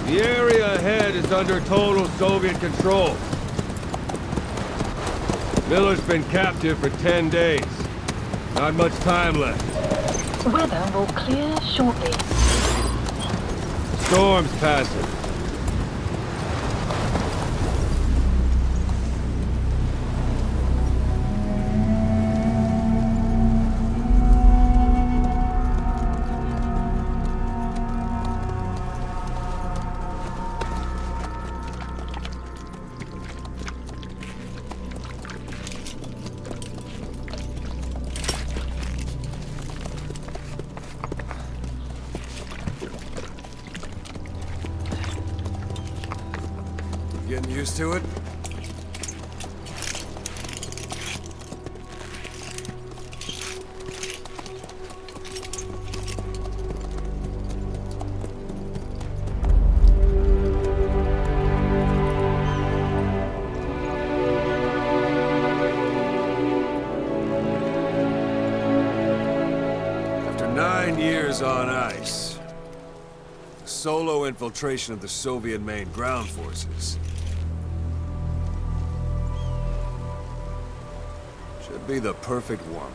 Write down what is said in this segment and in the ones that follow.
The area ahead is under total Soviet control. Miller's been captive for 10 days. Not much time left. Weather will clear shortly. Storm's passing. Getting used to it? After 9 years on ice, solo infiltration of the Soviet main ground forces should be the perfect warm-up.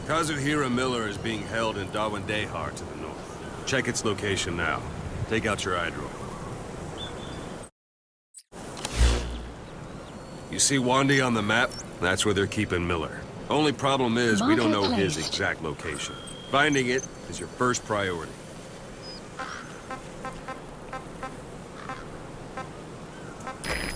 Kazuhira Miller is being held in Dawandehar to the north. Check its location now. Take out your hydro. You see Wandi on the map? That's where they're keeping Miller. Only problem is, we don't know his exact location. Finding it is your first priority.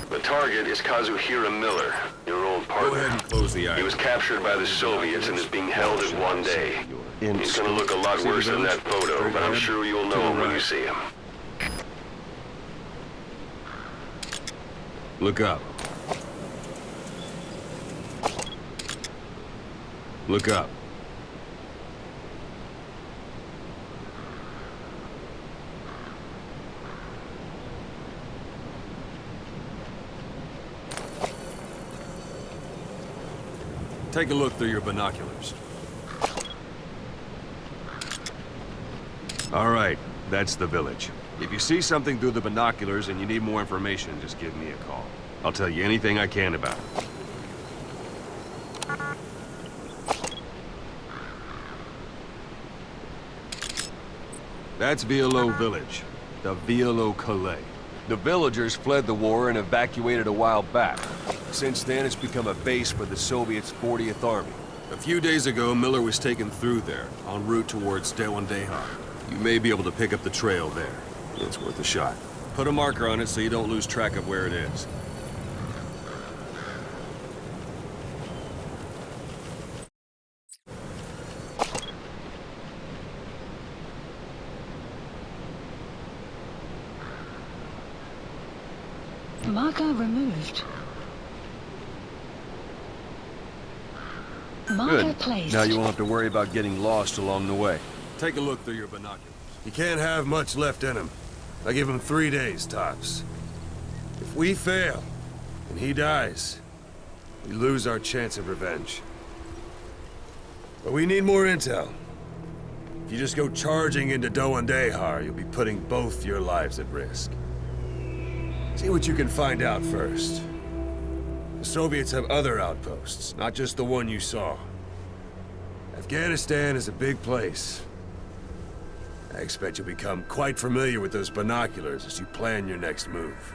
The target is Kazuhira Miller, your old partner. Go ahead and close the eye. He was captured by the Soviets and is being held in one day. He's gonna look a lot worse than that photo, but I'm sure you'll know him when you see him. Look up. Look up. Take a look through your binoculars. All right, that's the village. If you see something through the binoculars and you need more information, just give me a call. I'll tell you anything I can about it. That's Violo Village, the Violo Calais. The villagers fled the war and evacuated a while back. Since then, it's become a base for the Soviets' 40th Army. A few days ago, Miller was taken through there, en route towards Dawandehar. You may be able to pick up the trail there. It's worth a shot. Put a marker on it so you don't lose track of where it is. Marker removed. Marker Good. placed. Now you won't have to worry about getting lost along the way. Take a look through your binoculars. He can't have much left in him. I give him 3 days, tops. If we fail, and he dies, we lose our chance of revenge. But we need more intel. If you just go charging into Dawandehar, you'll be putting both your lives at risk. See what you can find out first. The Soviets have other outposts, not just the one you saw. Afghanistan is a big place. I expect you'll become quite familiar with those binoculars as you plan your next move.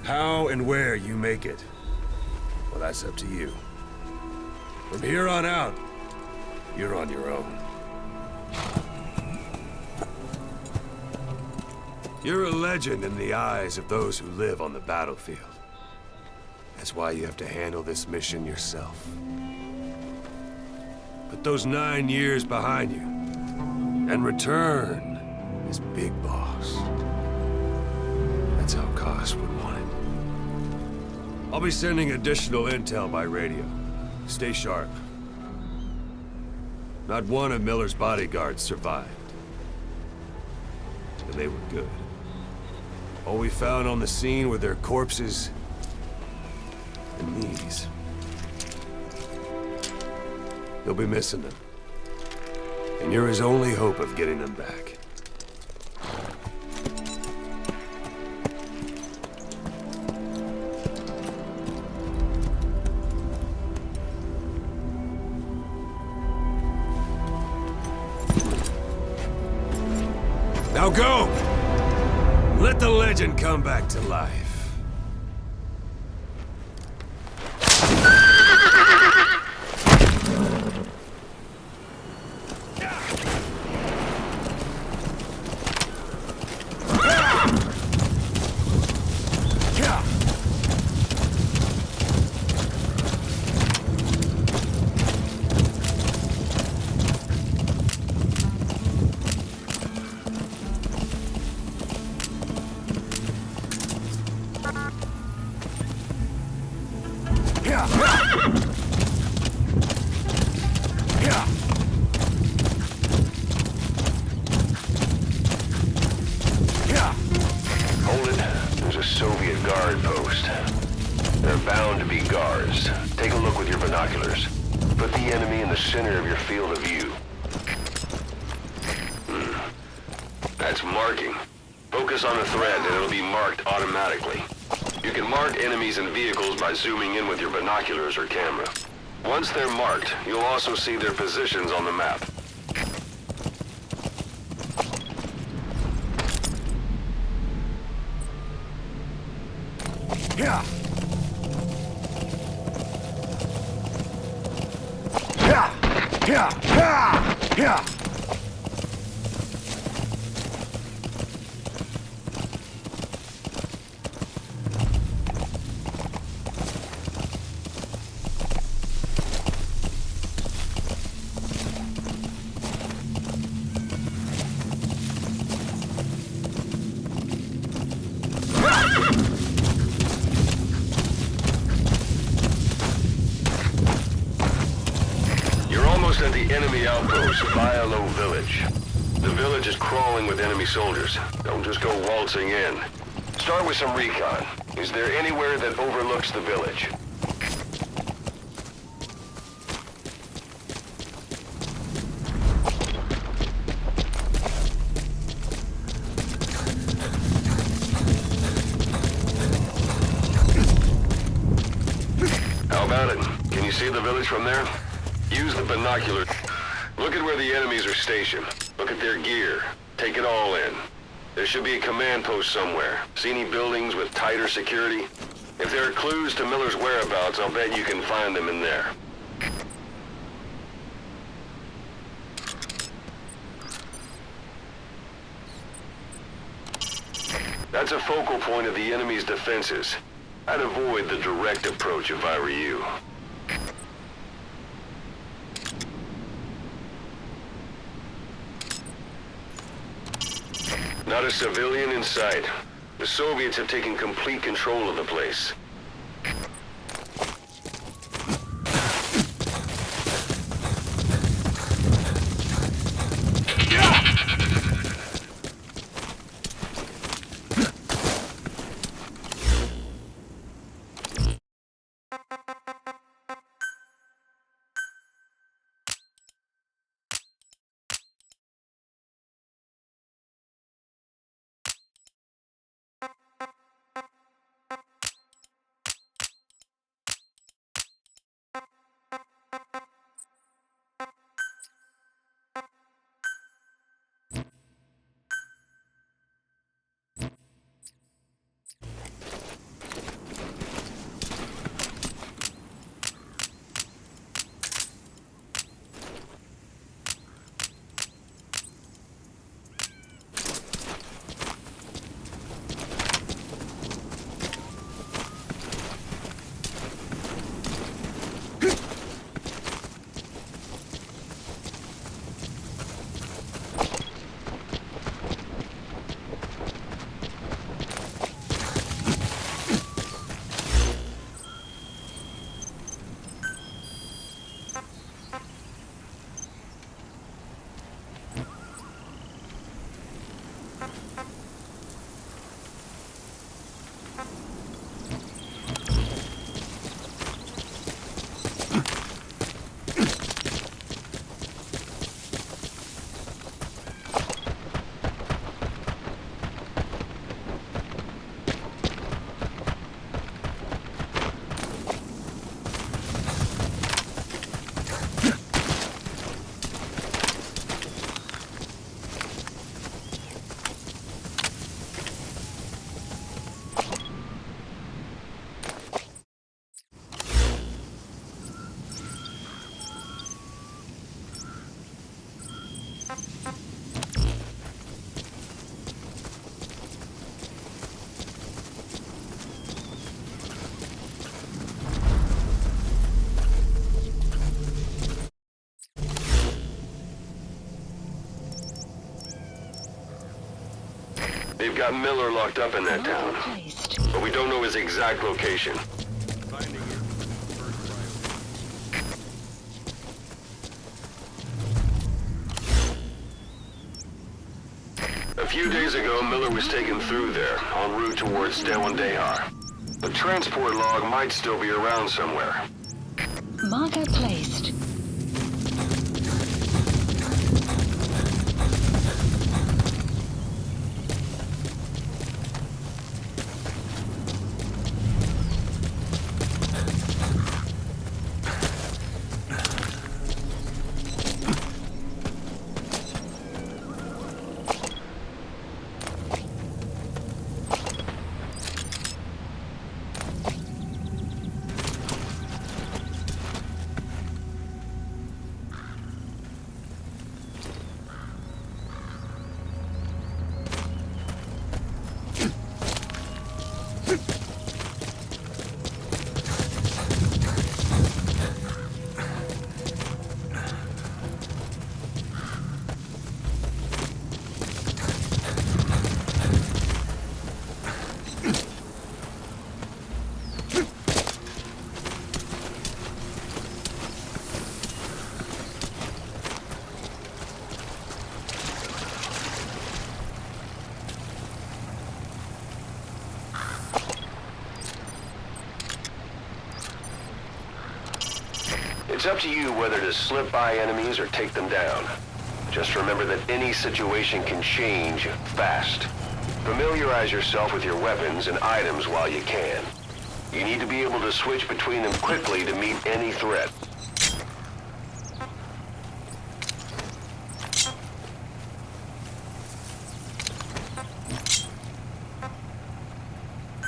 How and where you make it, well, that's up to you. From here on out, you're on your own. You're a legend in the eyes of those who live on the battlefield. That's why you have to handle this mission yourself. Put those 9 years behind you, and return as Big Boss. That's how Koss would want it. I'll be sending additional intel by radio. Stay sharp. Not one of Miller's bodyguards survived. And they were good. All we found on the scene were their corpses and these. He'll be missing them. And you're his only hope of getting them back. Now go! Let the legend come back to life. Hold it. There's a Soviet guard post. They're bound to be guards. Take a look with your binoculars. Put the enemy in the center of your field of view. That's marking. Focus on a thread and it'll be marked automatically. You can mark enemies and vehicles by zooming in with your binoculars or camera. Once they're marked, you'll also see their positions on the map. Yeah. You're almost at the enemy outpost, Vialo Village. The village is crawling with enemy soldiers. Don't just go waltzing in. Start with some recon. Is there anywhere that overlooks the village? How about it? Can you see the village from there? Use the binocular. Look at where the enemies are stationed. Look at their gear. Take it all in. There should be a command post somewhere. See any buildings with tighter security? If there are clues to Miller's whereabouts, I'll bet you can find them in there. That's a focal point of the enemy's defenses. I'd avoid the direct approach if I were you. Not a civilian in sight. The Soviets have taken complete control of the place. They've got Miller locked up in that Marker town, placed. but we don't know his exact location. Finding him is first priority. A few days ago, Miller was taken through there, en route towards Dewandehar. The transport log might still be around somewhere. Marker placed. It's up to you whether to slip by enemies or take them down. Just remember that any situation can change fast. Familiarize yourself with your weapons and items while you can. You need to be able to switch between them quickly to meet any threat.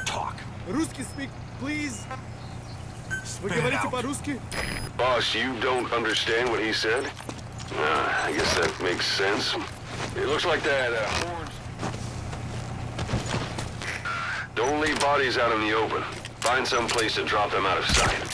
Talk. Русский speak, please. Вы говорите по-русски? Boss, you don't understand what he said? I guess that makes sense. It looks like that horns. Don't leave bodies out in the open. Find some place to drop them out of sight.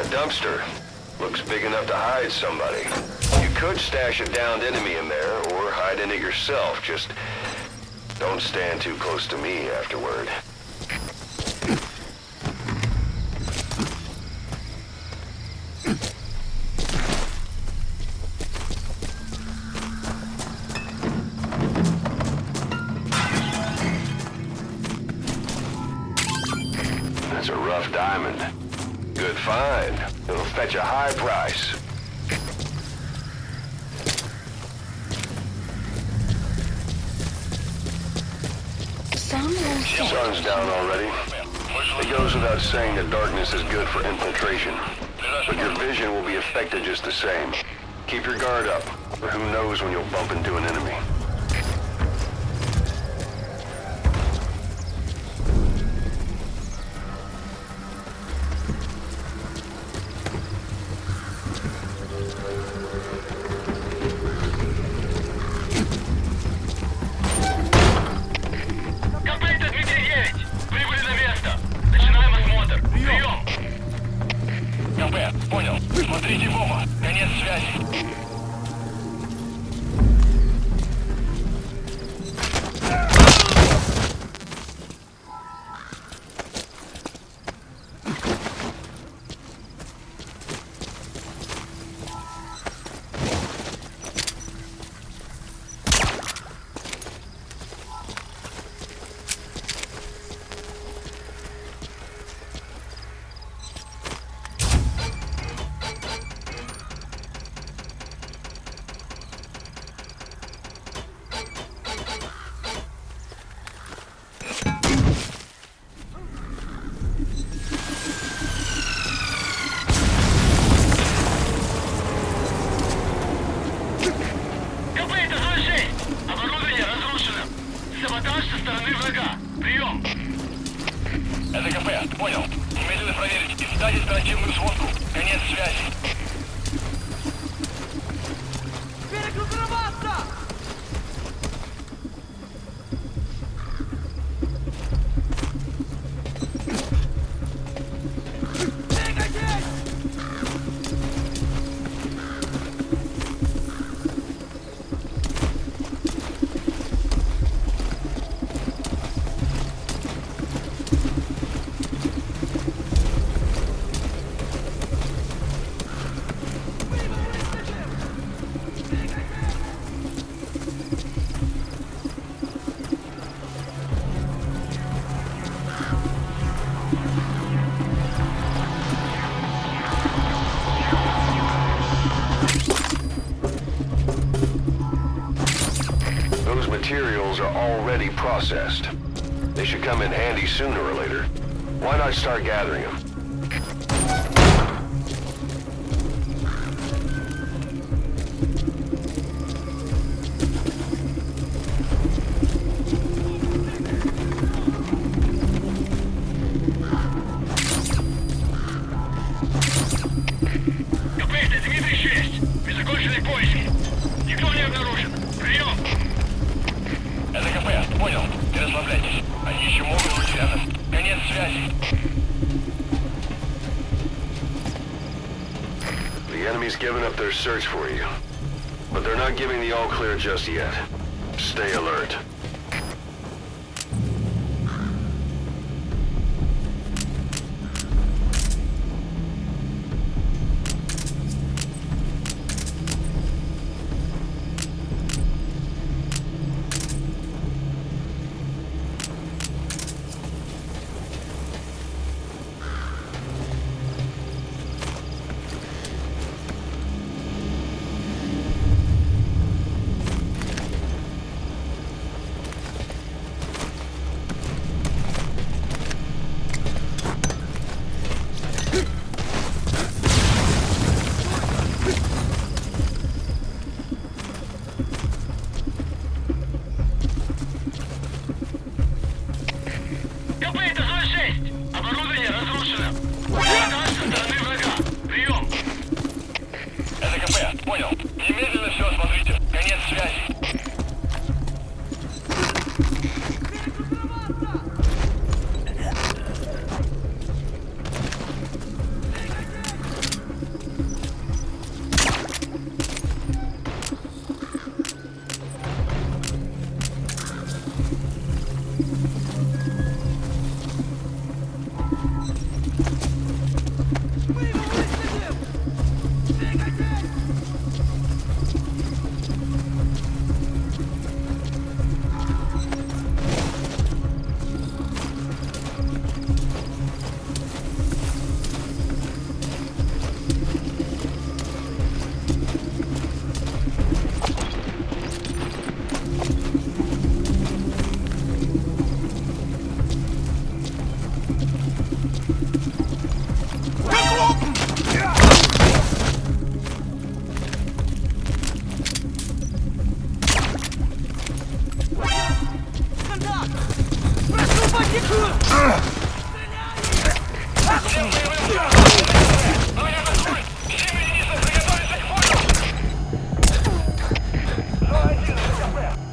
Dumpster. Looks big enough to hide somebody. You could stash a downed enemy in there, or hide in it yourself. Just Don't stand too close to me afterward. That's a rough diamond. Good find. It'll fetch a high price. Sun's down already. It goes without saying that darkness is good for infiltration. But your vision will be affected just the same. Keep your guard up, or who knows when you'll bump into an enemy. Понял. Смотрите в оба. Конец связи. Это КП, понял. Немедленно проверить и сдать оперативную сводку. Конец связи. Перегруппироваться! Those materials are already processed. They should come in handy sooner or later. Why not start gathering them? КП, это Дмитрий 6. Незаконченные поиски. Никто не обнаружен. Прием! Это КП, понял. Не расслабляйтесь. Они еще могут быть рядом. Конец связи. The enemy's given up their search for you. But they're not giving the all-clear just yet. Stay alert.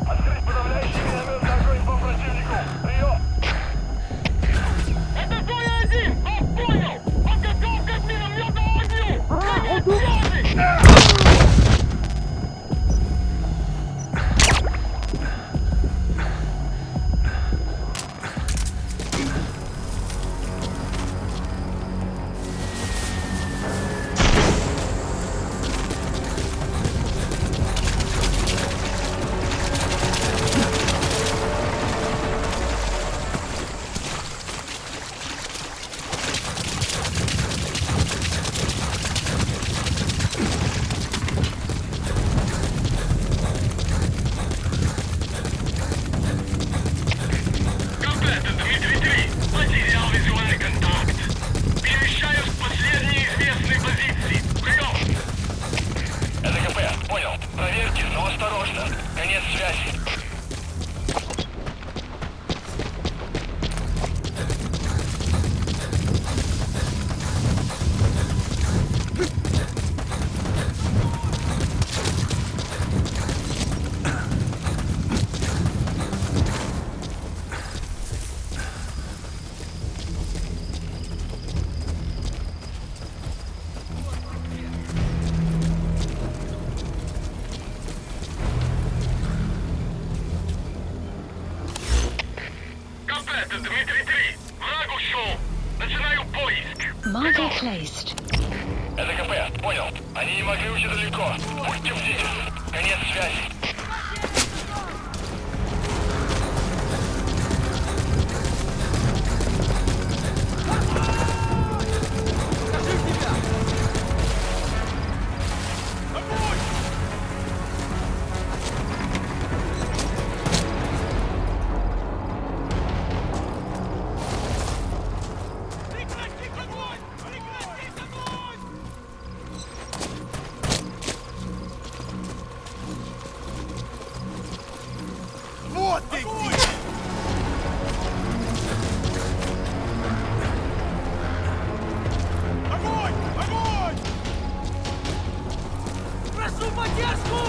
Открыть подавляющий минометный огонь по противнику! Прием! Это зоя 1! Вас понял! Подготовка к минометному огню! Конец связи! Комплект, Дмитрий 3. Потерял визуальный контакт. Перемещаюсь к последней известной позиции. Прием! СКП, понял. Проверьте, но осторожно. Конец связи. Комплект, Дмитрий 3. Враг ушел. Начинаю поиск. Marker placed. СКП, понял. Они не могли уйти далеко. Будьте бдительны. Конец связи. Вот ты где! Огонь! Огонь! Прошу поддержку!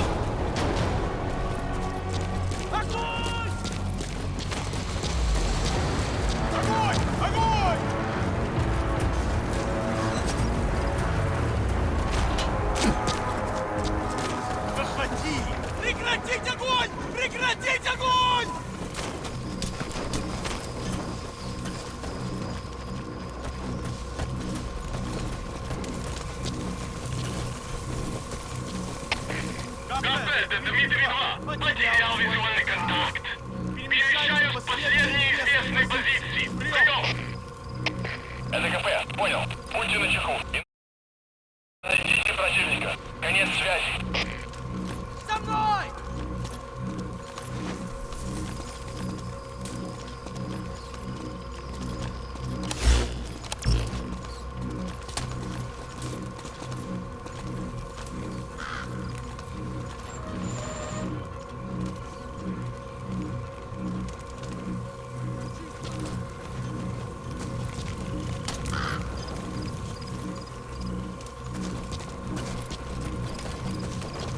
Огонь! Огонь! Огонь! Заходи! Прекратить огонь! Прекратить огонь! Комплект, Дмитрий 2. Потерял визуальный контакт. Перемещаюсь к последней известной позиции. Прием! СКП, понял. Будьте начеку. Найдите противника. Конец связи. За мной!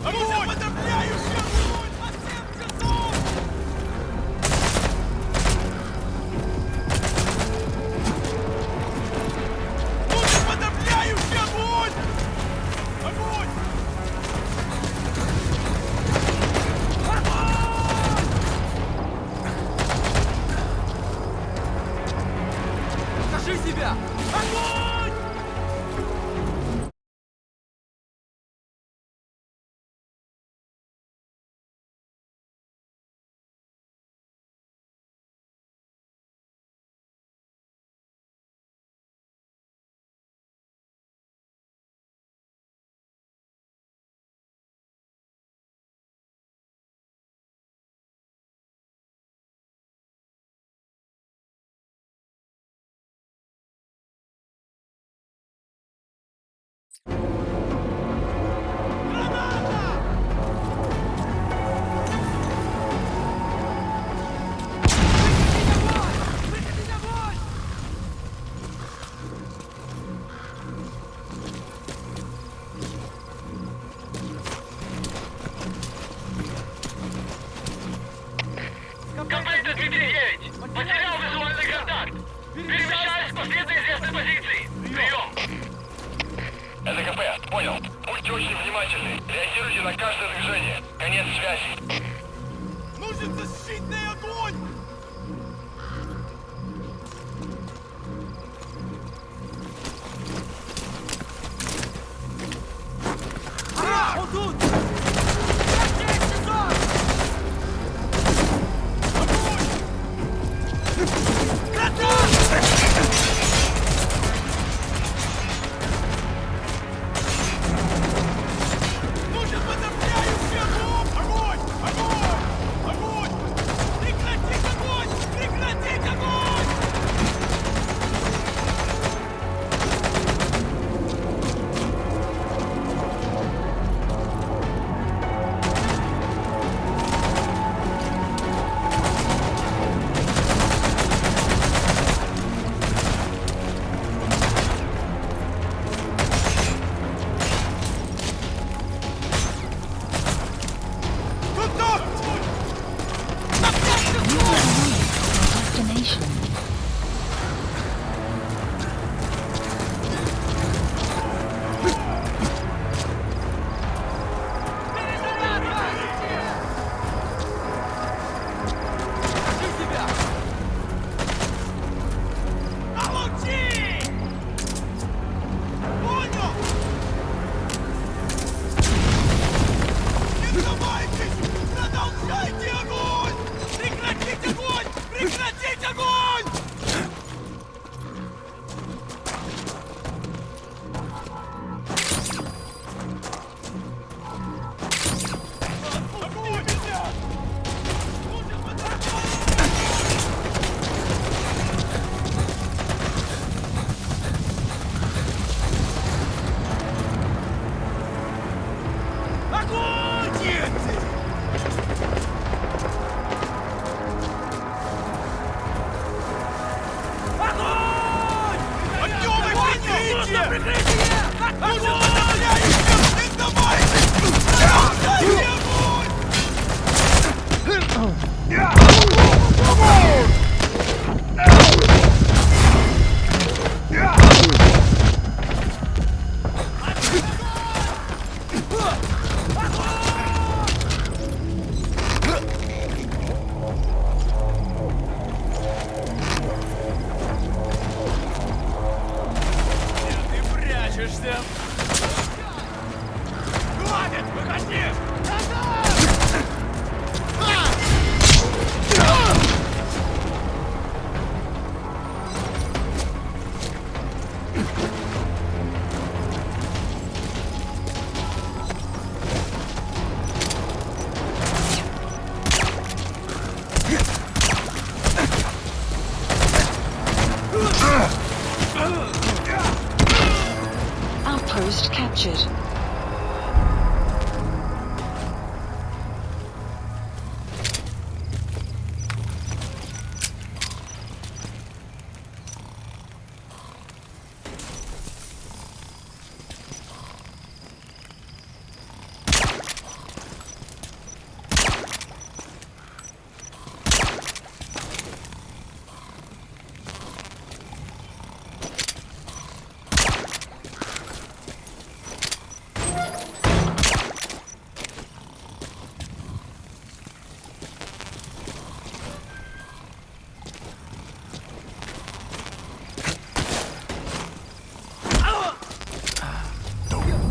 Огонь! Подавляющий огонь! По всем часов! Тут подавляющий огонь! Огонь! Покажи себя! Огонь! Нет связи. Нужен защитный огонь! Он тут! Нужен подавляющий огонь! Огонь! Огонь! Огонь! Прекратить огонь! Прекратить огонь! Destination. Получи! Понял! Не сдавайтесь! Продолжайте огонь! Прекратить огонь! Прекратить огонь! Отпусти меня! Нужен огонь! Нет! Огонь! Подъемы прикрытие! Нужен подавляющий! Не сдавайтесь! Продолжайте огонь! Ты прячешься! Хватит! Выходи! Outpost captured.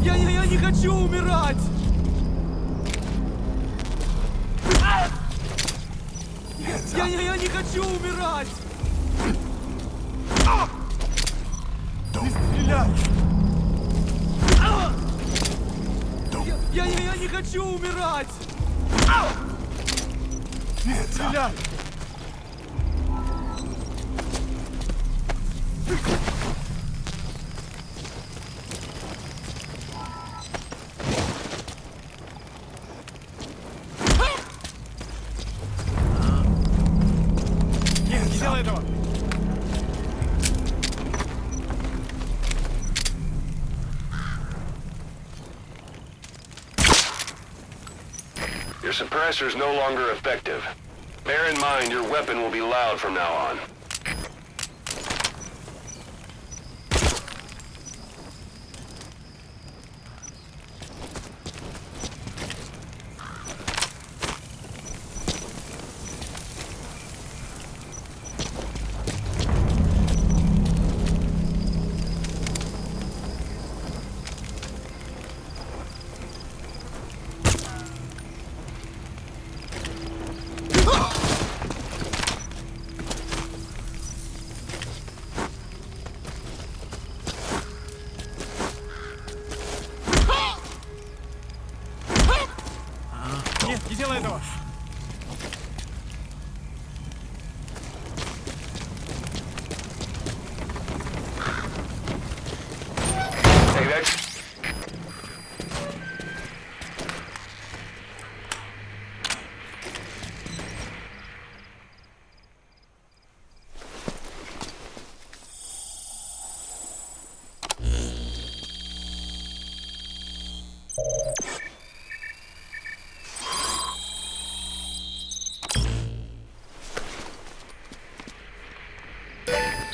Я не хочу умирать! Я не хочу умирать! Не стреляй! Я не хочу умирать! Не стреляй! Нет, не делай этого! Your suppressor's no longer effective. Bear in mind your weapon will be loud from now on.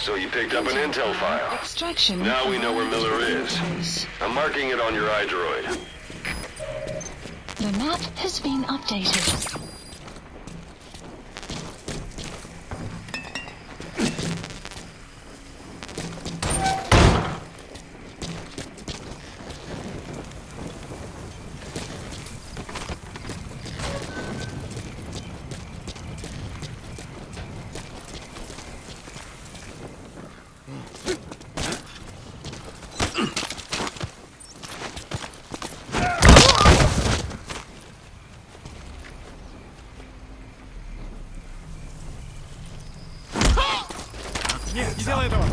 So you picked up an intel file. Extraction. Now we know where Miller is. Database. I'm marking it on your iDroid. The map has been updated. Нет, не делай этого!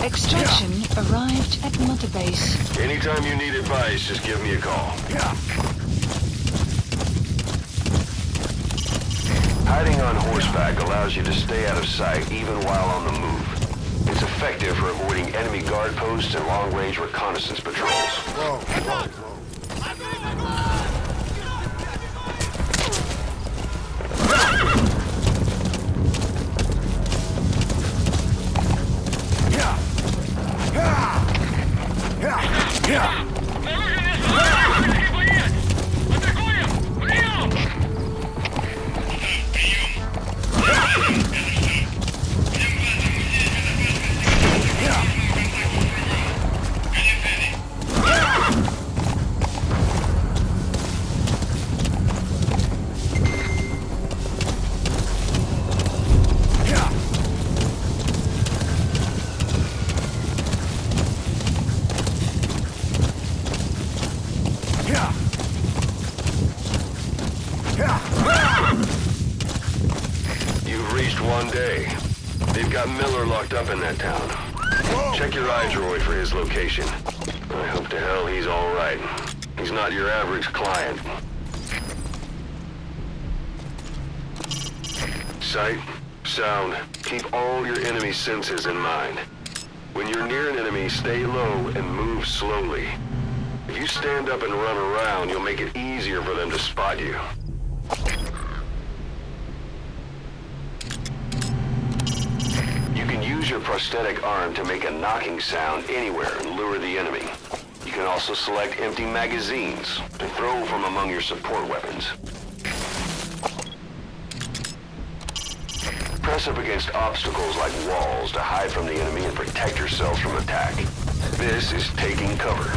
Extraction arrived at Mother Base. Anytime you need advice, just give me a call. Hiding on horseback allows you to stay out of sight even while on the move. It's effective for avoiding enemy guard posts and long-range reconnaissance patrols. Whoa, whoa, whoa. You've reached one day. They've got Miller locked up in that town. Check your iDroid for his location. I hope to hell he's all right. He's not your average client. Sight, sound, keep all your enemy senses in mind. When you're near an enemy, stay low and move slowly. If you stand up and run around, you'll make it easier for them to spot you. You can use your prosthetic arm to make a knocking sound anywhere and lure the enemy. You can also select empty magazines to throw from among your support weapons. Press up against obstacles like walls to hide from the enemy and protect yourselves from attack. This is taking cover.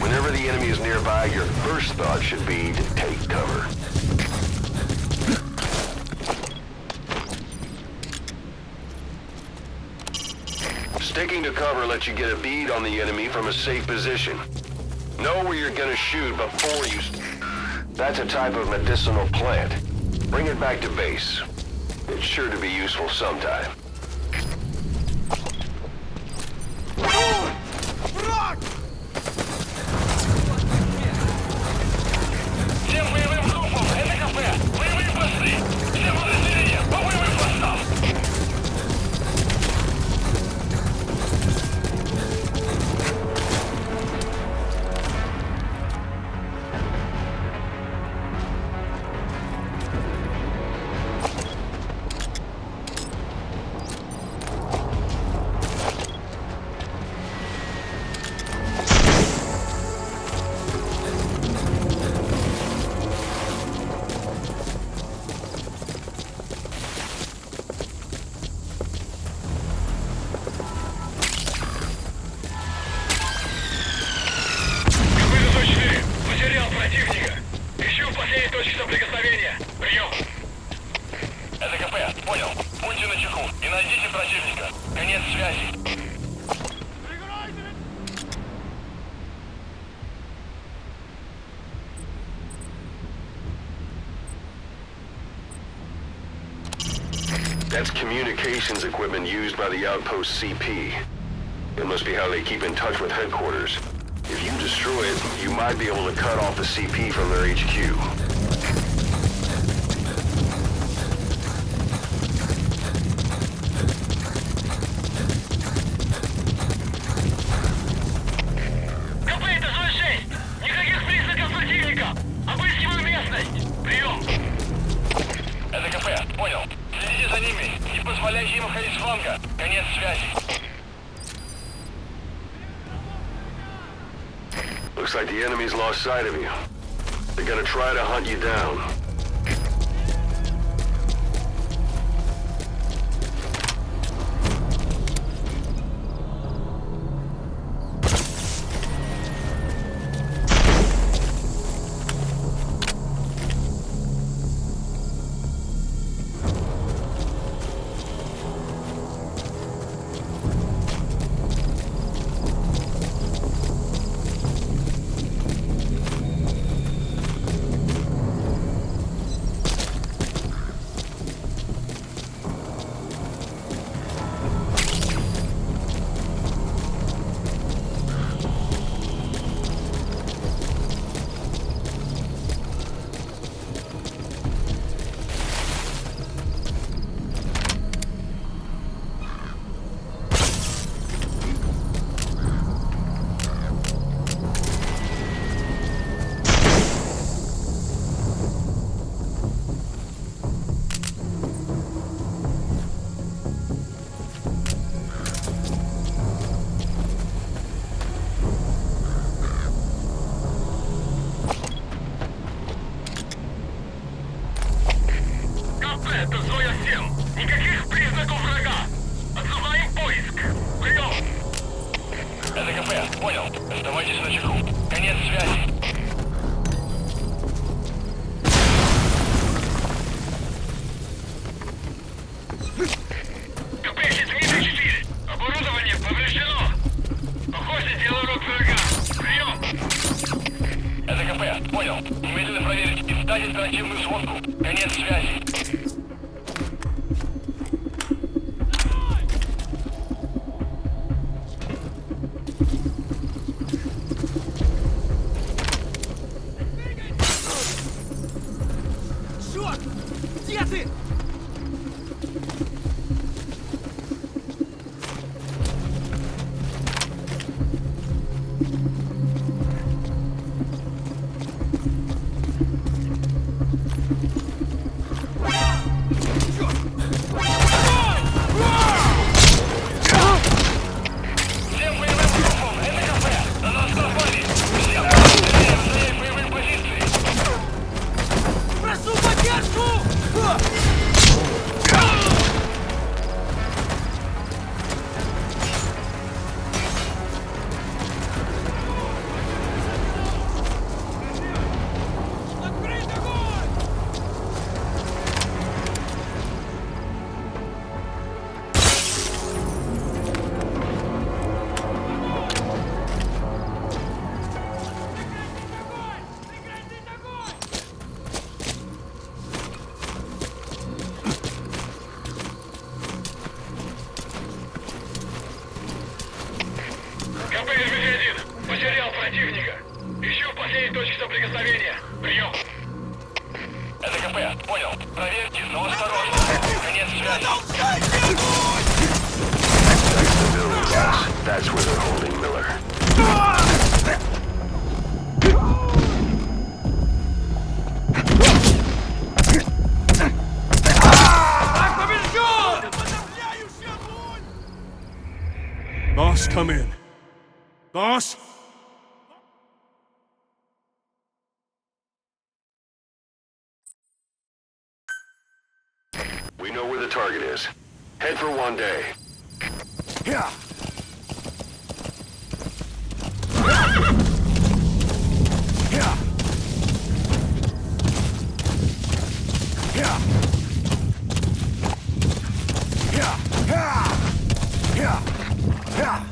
Whenever the enemy is nearby, your first thought should be to take cover. Sticking to cover lets you get a bead on the enemy from a safe position. Know where you're gonna shoot before you... That's a type of medicinal plant. Bring it back to base. It's sure to be useful sometime. Враг! Всем боевым группам, это КП! Боевые посты! Все подразделения, по боевым постам! That's communications equipment used by the outpost CP. It must be how they keep in touch with headquarters. If you destroy it, you might be able to cut off the CP from their HQ. Конец связи. Looks like the enemy's lost sight of you. They're gonna try to hunt you down. Это Зоя-7. Никаких признаков врага. Отзываем поиск. Прием. Это КП. Понял. Оставайтесь на чеку. Конец связи. КП-4. Оборудование повреждено. Похоже, дело рук врага. Прием. Это КП. Понял. Немедленно проверить и встать альтернативную сводку. Конец связи. Черт! Где ты? Всем боевым группам! Это КП! На нас напали! Всем занять боевые позиции! Прошу поддержку! Открыть огонь! Прекратить огонь! КП-1. Потерял противника. Ищу последней точки соприкосновения. Прием. Это КП. Понял. Проверьте, но осторожно. Конец связи. That's where they're holding Miller. Подавляющий огонь! Boss, come in. Boss? We know where the target is. Head for one day. Yeah. Yeah. Yeah. Yeah. Yeah. Yeah. Yeah.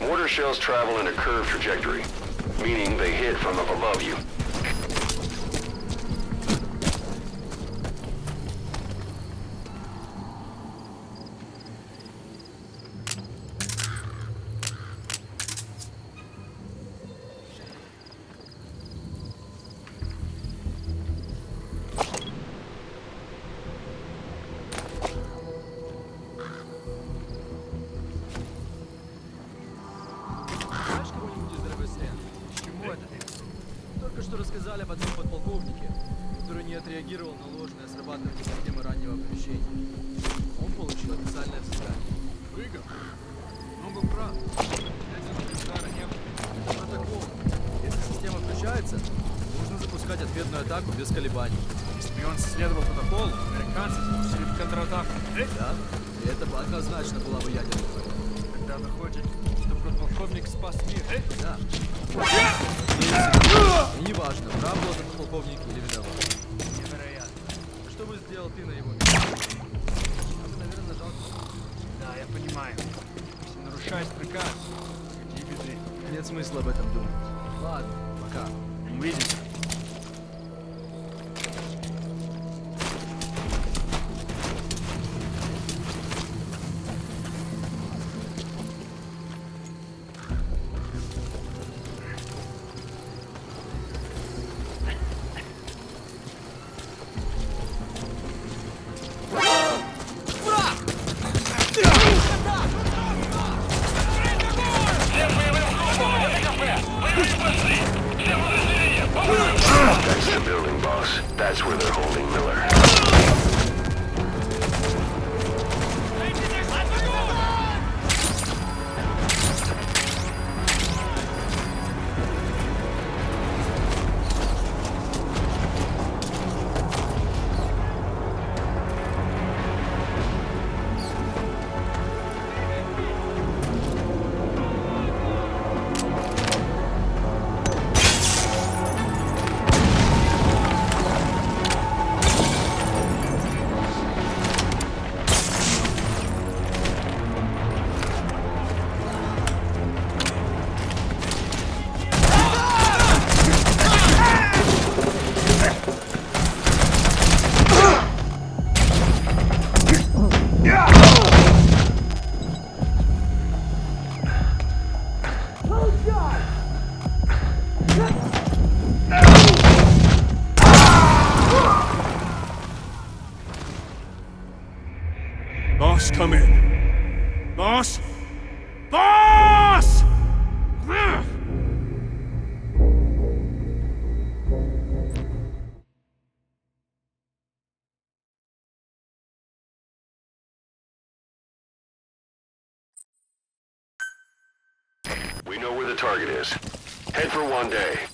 Mortar shells travel in a curved trajectory, meaning they hit from up above you. Только что рассказали об одном подполковнике, который не отреагировал на ложное срабатывание системы раннего оповещения. Он получил официальное взыскание. Выиграл. Он был прав. Протокол. Если система включается, нужно запускать ответную атаку без колебаний. Если бы он следовал протоколу, американцы запустили бы контратаку. Да, и это бы однозначно была бы ядерная война. Тогда выходит, что подполковник спас мир. Да. И неважно, прав был этот полковник или виноват. Невероятно. Что бы сделал ты на его месте? Я бы, наверное, нажал. Да, я понимаю. Если нарушать приказ, какие беды. Нет смысла об этом думать. Ладно, пока. Увидимся. Всем боевым группам, это Мgsv! Вы не пошли! Все подразделения, That's the building, boss. That's where they're holding Miller. Boss, come in. Boss? Boss! We know where the target is. Head for one day.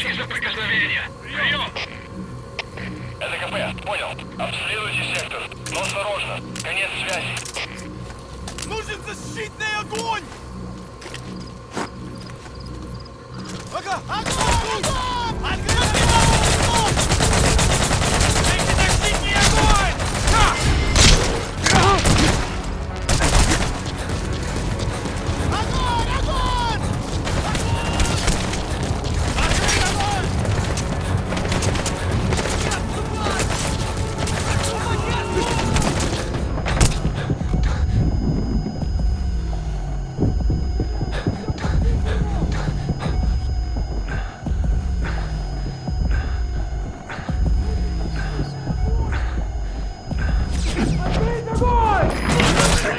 Точки соприкосновения. Прием! Это КП, понял. Обследуйте сектор. Но осторожно. Конец связи. Нужен защитный огонь! Ага! Огонь! Открытый огонь! Защитный огонь! Огонь! Огонь! Открытый огонь!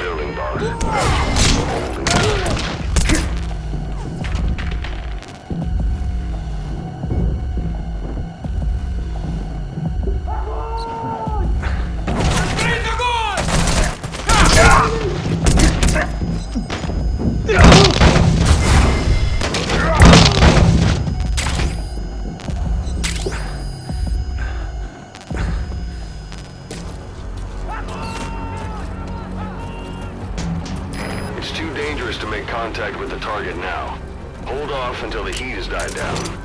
Building boss. It's too dangerous to make contact with the target now. Hold off until the heat has died down.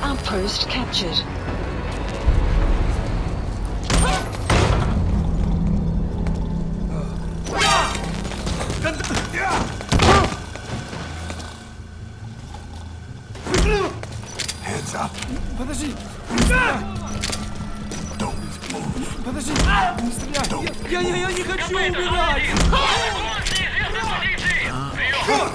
Outpost captured. Hands up. Подожди! Don't move. Подожди! Не стреляй! Я не хочу умирать! Угон с неизвестной позиции! Прием!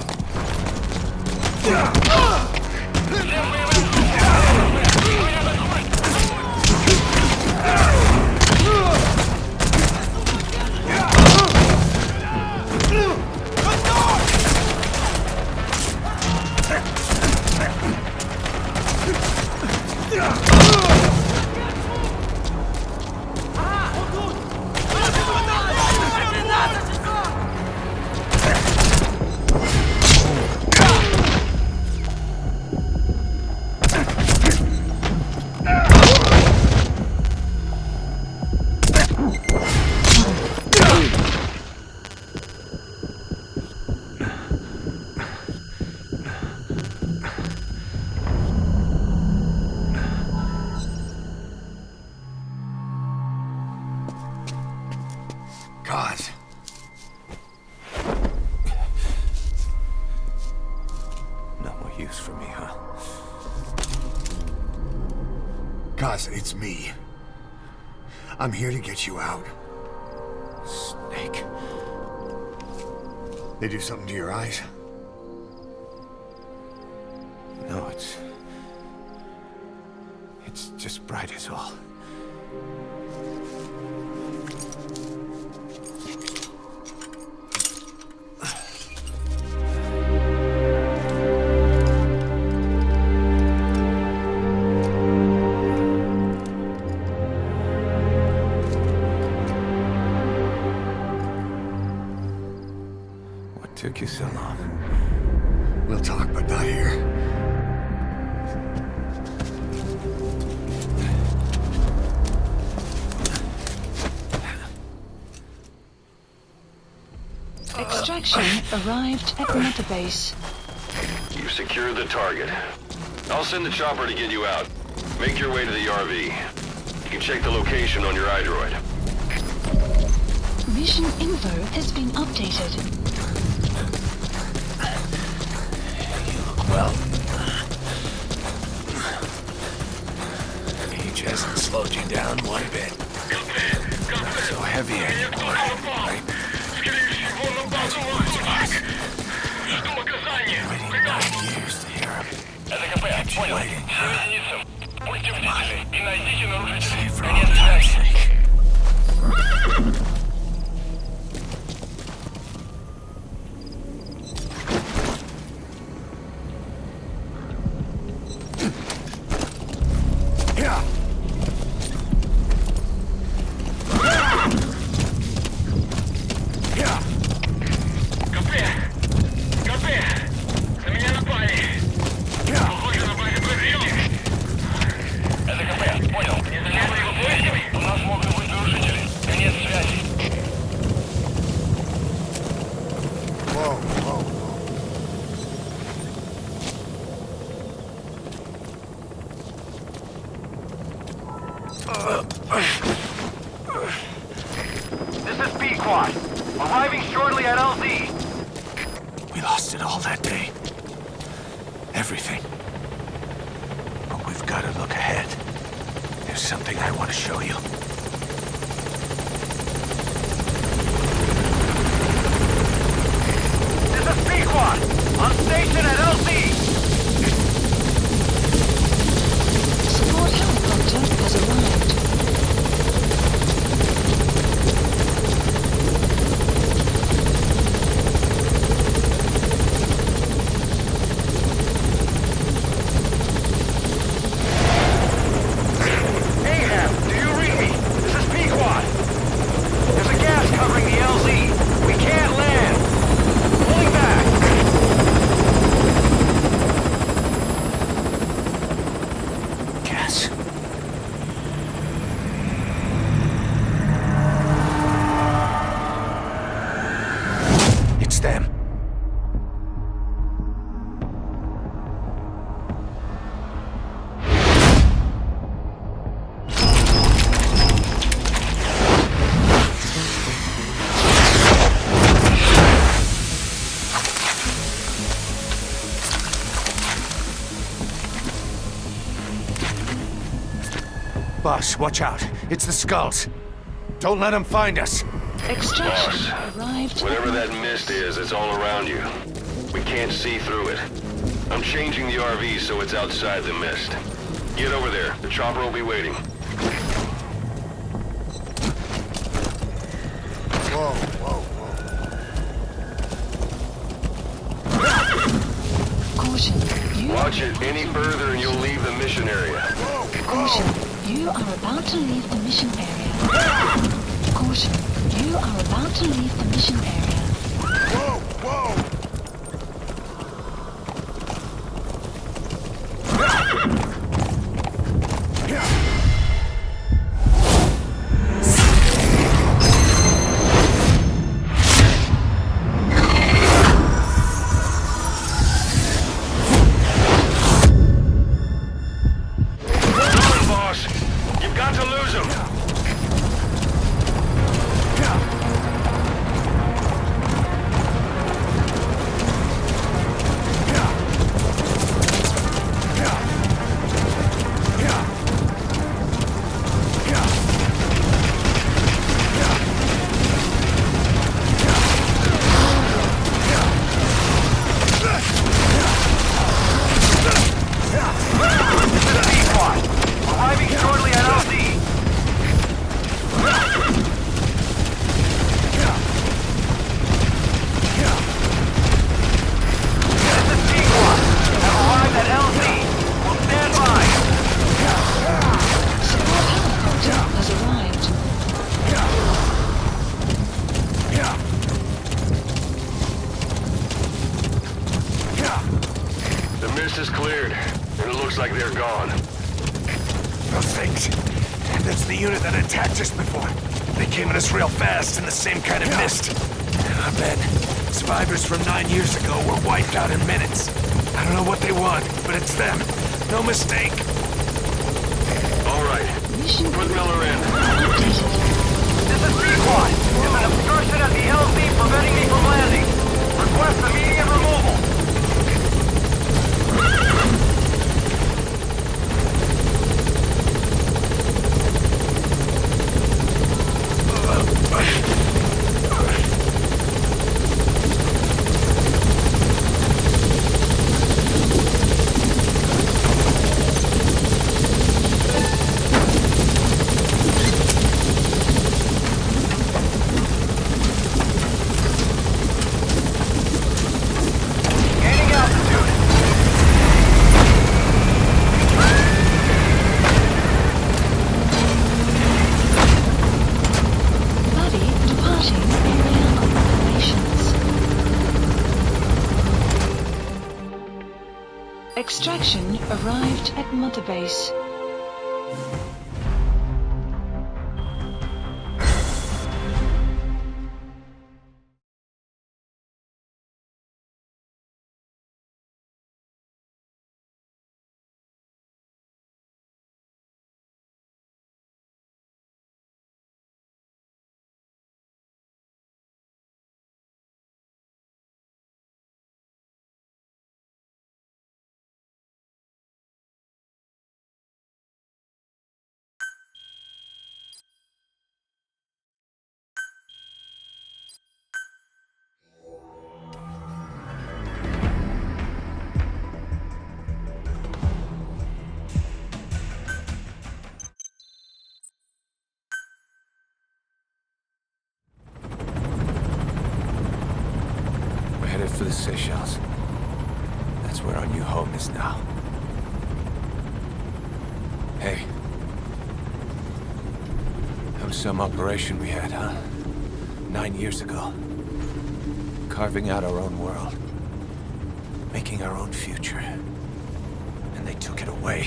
Cause. No more use for me, huh? Cause it's me. I'm here to get you out. Snake. They do something to your eyes? No, it's just bright as all. What took you so long? We'll talk, but not here. Extraction arrived at Mother Base. You've secured the target. I'll send the chopper to get you out. Make your way to the RV. You can check the location on your iDroid. Mission info has been updated. Well, age hasn't slowed you down one bit. Not so heavy anymore, right? Waiting 9 years to hear him. СГП, понял. Waiting, Все huh? единицам. Будьте бдительны и найдите нарушителей. For all Конец time's связи. sake. КП! КП! На меня напали! Похоже, на базе прием! СГП, понял. Не занял его поисками? У нас могут быть нарушители. Конец связи. Whoa, whoa, whoa. This is B-Quad. Arriving shortly at LZ. We lost it all that day. Everything. But we've got to look ahead. There's something I want to show you. This is B-Quad. On station at LZ. Support helicopter has arrived. Ahab, do you read me? This is Pequod. There's a gas covering the LZ. We can't land. Pulling back. Gas. It's them. Boss, watch out. It's the skulls. Don't let them find us. Extraction arrived Whatever at that Mother mist Base. is, it's all around you. We can't see through it. I'm changing the RV so it's outside the mist. Get over there. The chopper will be waiting. Whoa, whoa, whoa. Caution. You Watch it any further and you'll leave the mission area. Caution. You are about to leave the mission area. Caution. You are about to leave the mission area. Whoa, whoa. Run, boss! You've got to lose him! is cleared, and it looks like they're gone. Those things. That's the unit that attacked us before. They came at us real fast in the same kind of mist. I bet survivors from 9 years ago were wiped out in minutes. I don't know what they want, but it's them. No mistake. All right. Put Miller in. This is Sequad. There's an obstruction at the LZ preventing me from landing. Request immediate removal. Extraction arrived at Mother Base. For the Seychelles. That's where our new home is now. Hey. That was some operation we had, huh? 9 years ago. Carving out our own world. Making our own future. And they took it away.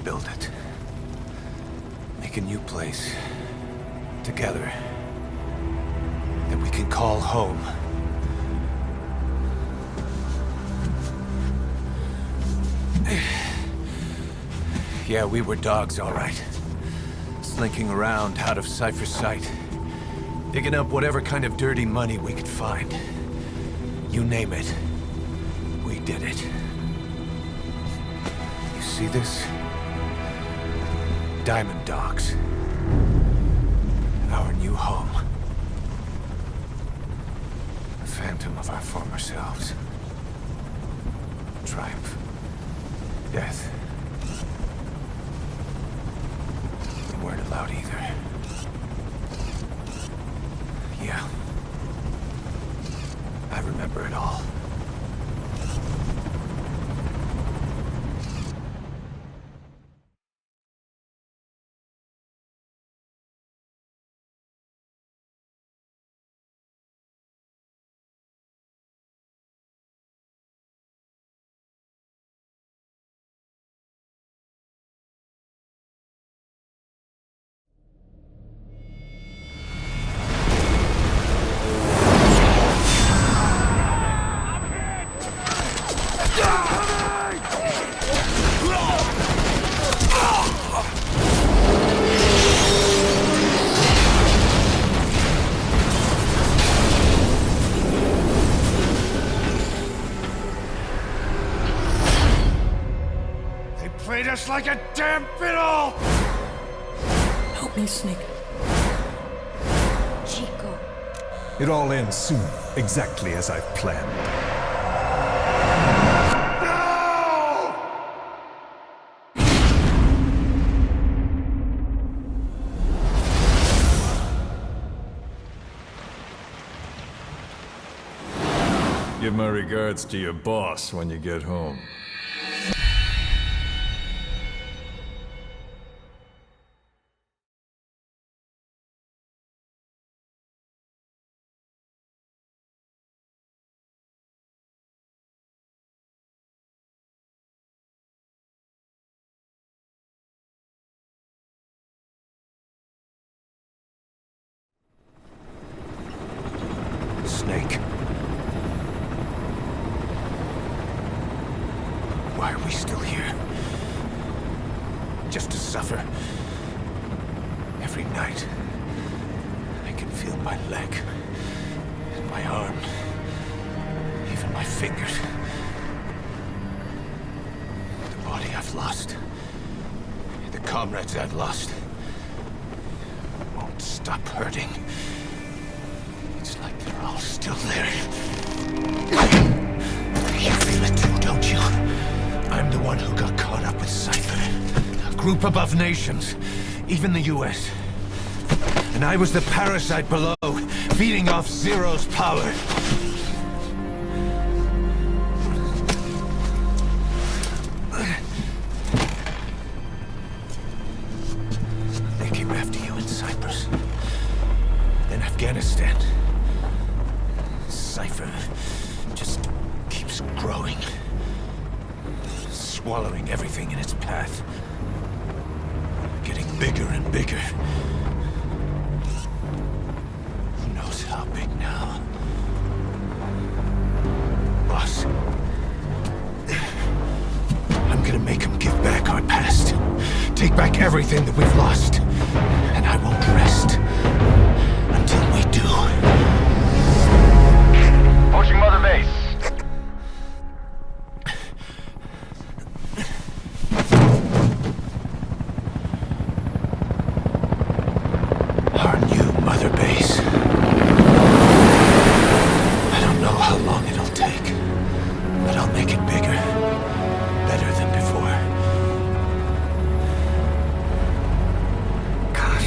Build it. Make a new place. Together. That we can call home. Yeah, we were dogs, all right. Slinking around out of Cypher's sight. Digging up whatever kind of dirty money we could find. You name it. We did it. You see this? Diamond Dogs. Our new home. A phantom of our former selves. Triumph. Death. We weren't allowed either. Yeah. I remember it all. Just like a damn fiddle! Help me, Snake. Chico. It all ends soon, exactly as I've planned. Give my regards to your boss when you get home. Snake. Why are we still here? Just to suffer. Every night, I can feel my leg, and my arm, even my fingers. The body I've lost, the comrades I've lost, won't stop hurting. It's like they're all still there. You feel it too, don't you? I'm the one who got caught up with Cypher. A group above nations, even the US. And I was the parasite below, feeding off Zero's power. They came after you in Cyprus. Then Afghanistan. Cypher just keeps growing. Swallowing everything in its path. Getting bigger and bigger. Who knows how big now? Boss. I'm gonna make him give back our past. Take back everything that we've lost. And I won't rest until we do. Approaching Mother Base. Our new Mother Base. I don't know how long it'll take, but I'll make it bigger. Better than before. God.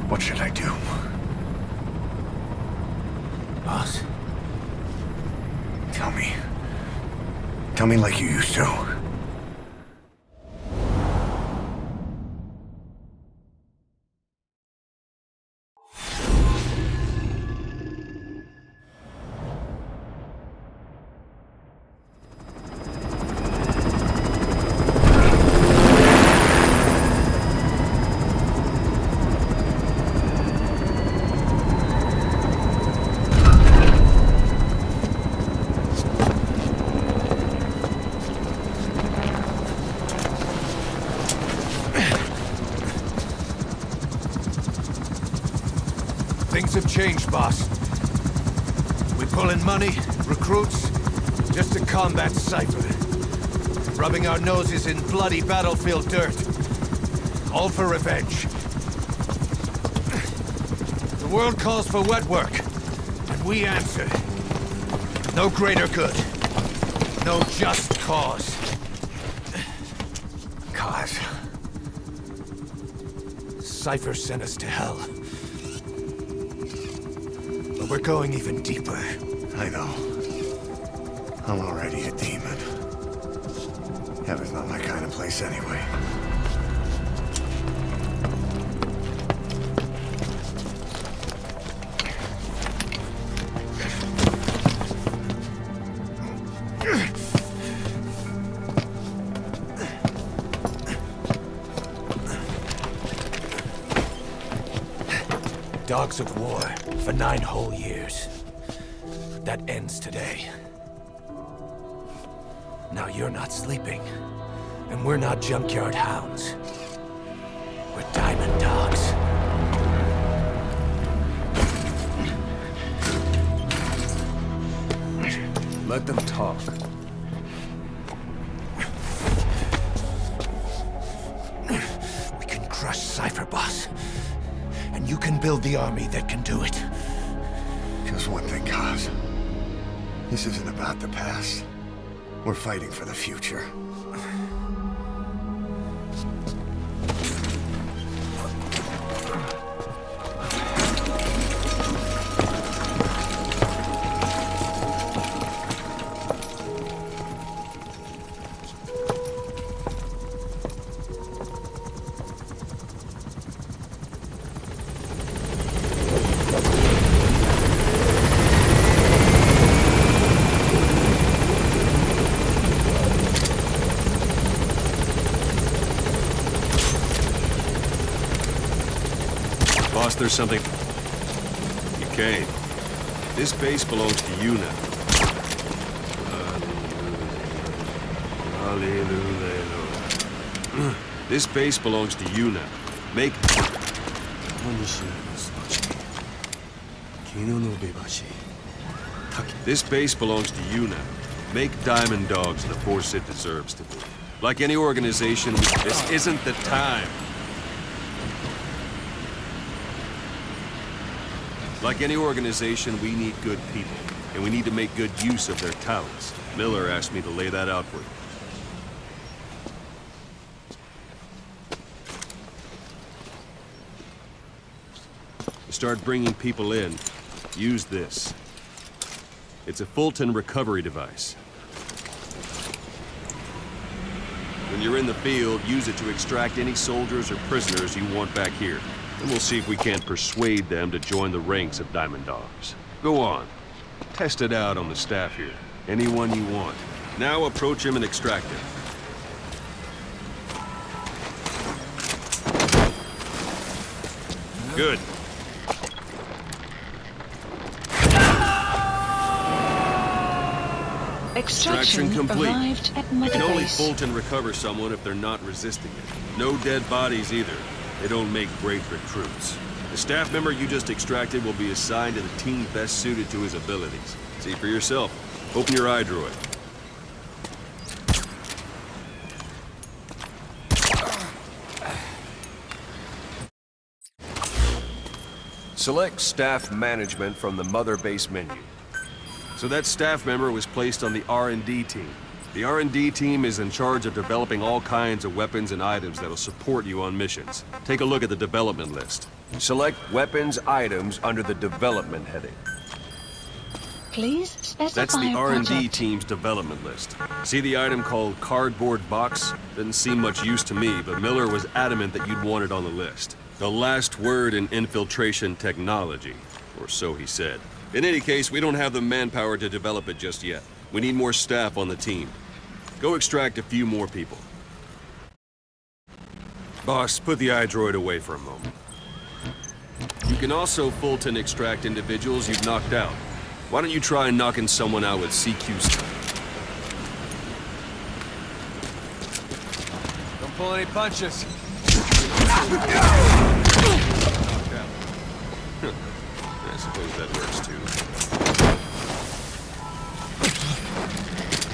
What should I do? Boss? Tell me. Tell me like you used to. Things have changed, boss. We pull in money, recruits, just to combat Cypher. Rubbing our noses in bloody battlefield dirt. All for revenge. The world calls for wet work, and we answer. No greater good. No just cause. Cause. Cypher sent us to hell. But we're going even deeper. I know. I'm already a demon. Heaven's not my kind of place anyway. Dogs of war for 9 whole years. That ends today. Now you're not sleeping, and we're not junkyard hounds. We're diamond dogs. Let them talk. We can crush Cypher, boss. And you can build the army that can do it. Just one thing, Kaz. This isn't about the past. We're fighting for the future. Boss, there's something... You came. This base belongs to you now. Hallelujah. This base belongs to you now. Make... This base belongs to you now. Make Diamond Dogs the force it deserves to be. Like any organization, this isn't the time. Like any organization, we need good people, and we need to make good use of their talents. Miller asked me to lay that out for you. To start bringing people in, use this. It's a Fulton recovery device. When you're in the field, use it to extract any soldiers or prisoners you want back here. And we'll see if we can't persuade them to join the ranks of Diamond Dogs. Go on. Test it out on the staff here. Anyone you want. Now approach him and extract him. Good. Extraction complete. Arrived at Mother You can only Base. Fulton recover someone if they're not resisting it. No dead bodies either. They don't make great recruits. The staff member you just extracted will be assigned to the team best suited to his abilities. See for yourself. Open your eye droid. Select staff management from the Mother Base menu. So that staff member was placed on the R&D team. The R&D team is in charge of developing all kinds of weapons and items that'll support you on missions. Take a look at the development list. Select weapons items under the development heading. Please specify That's the a R&D project. team's development list. See the item called cardboard box? Didn't seem much use to me, but Miller was adamant that you'd want it on the list. The last word in infiltration technology, or so he said. In any case, we don't have the manpower to develop it just yet. We need more staff on the team. Go extract a few more people. Boss, put the iDroid away for a moment. You can also Fulton extract individuals you've knocked out. Why don't you try knocking someone out with CQ stuff? Don't pull any punches. I suppose that works too.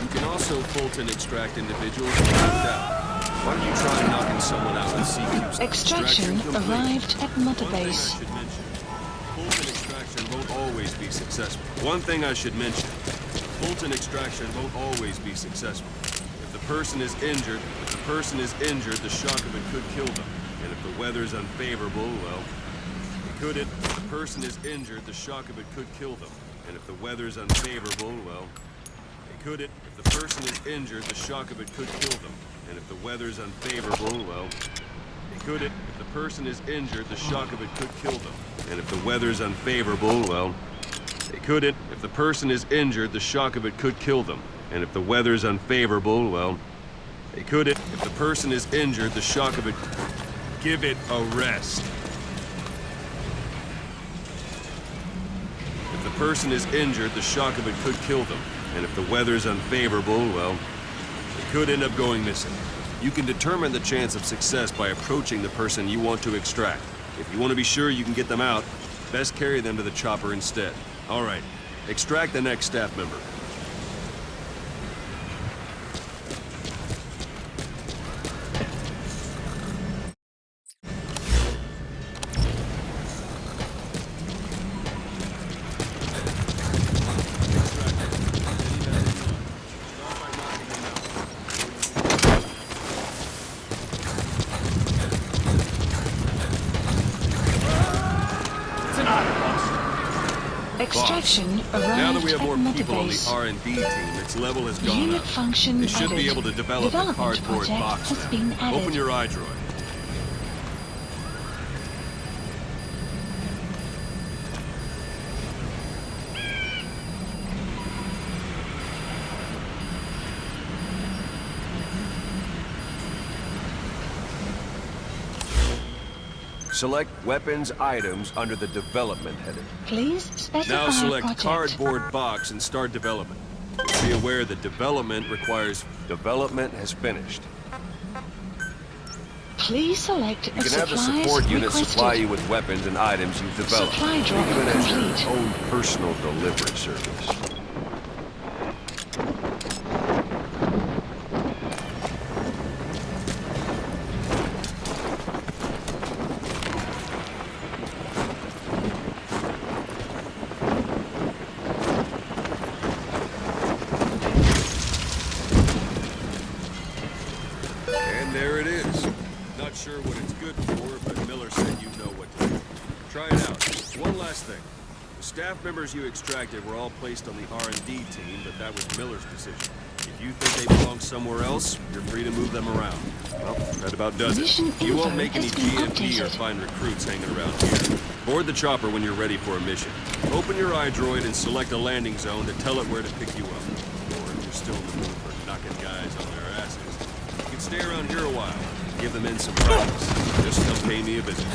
You can also Fulton extract individuals you've knocked out. Why don't you try knocking someone out with CQ stuff? Extraction complete. arrived at Mother Base. Fulton extraction won't always be successful. One thing I should mention, Fulton extraction won't always be successful. If the person is injured, the shock of it could kill them. And if the weather's unfavorable, well, it could. If the person is injured, the shock of it could kill them. And if the weather's unfavorable, well, it could. If the person is injured, the shock of it could kill them. And if the weather's unfavorable, well, it could. If the person is injured, the shock of it could kill them. And if the weather's unfavorable, well, it could. If the person is injured, the shock of it could kill them. And if the weather's unfavorable, well, it could. If the person is injured, the shock of it... Give it a rest. If the person is injured, the shock of it could kill them. And if the weather's unfavorable, well, it could end up going missing. You can determine the chance of success by approaching the person you want to extract. If you want to be sure you can get them out, best carry them to the chopper instead. All right, extract the next staff member. Extraction arrived Now that we have more at Mother people on the Base. R&D team, its level has gone Unit up. function They should added. be able to develop the Development cardboard project box has now. been added. Open your iDroid. Select Weapons Items under the Development heading. Please specify Now select project. Cardboard Box and start development. Be aware that development requires... Development has finished. Please select You can have the support unit supply you with weapons and items you've developed. Supply drop Think of it as complete. your own personal delivery service. And there it is. Not sure what it's good for, but Miller said you know what to do. Try it out. One last thing. The staff members you extracted were all placed on the R&D team, but that was Miller's decision. If you think they belong somewhere else, you're free to move them around. Well, that about does Mission it. You won't info make any has been GMP or updated. find recruits hanging around here. Board the chopper when you're ready for a mission. Open your iDroid and select a landing zone to tell it where to pick you up. Or if you're still in the mood for knocking guys on their asses, you can stay around here a while. Give the men some practice. Just come pay me a visit.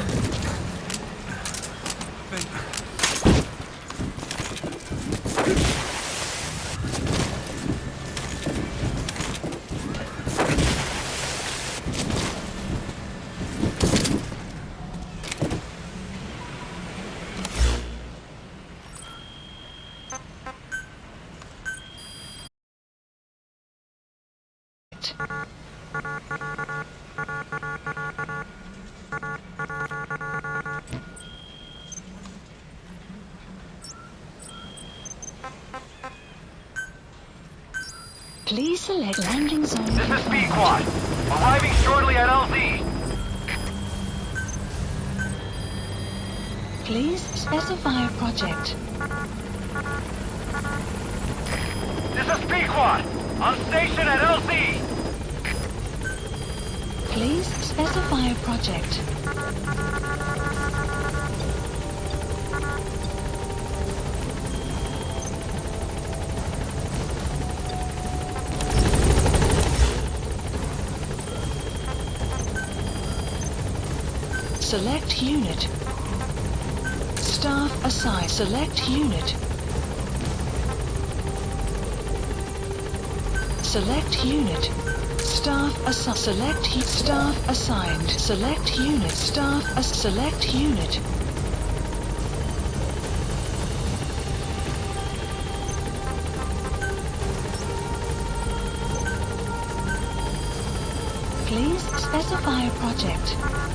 Please select landing zone. This is B-Quad. Arriving shortly at LZ. Please specify a project. This is B-Quad. On station at LZ. Please specify a project. Select unit. Staff assigned. Select unit. Select unit. Staff assigned. Staff assigned. Select unit. Select unit. Please specify a project.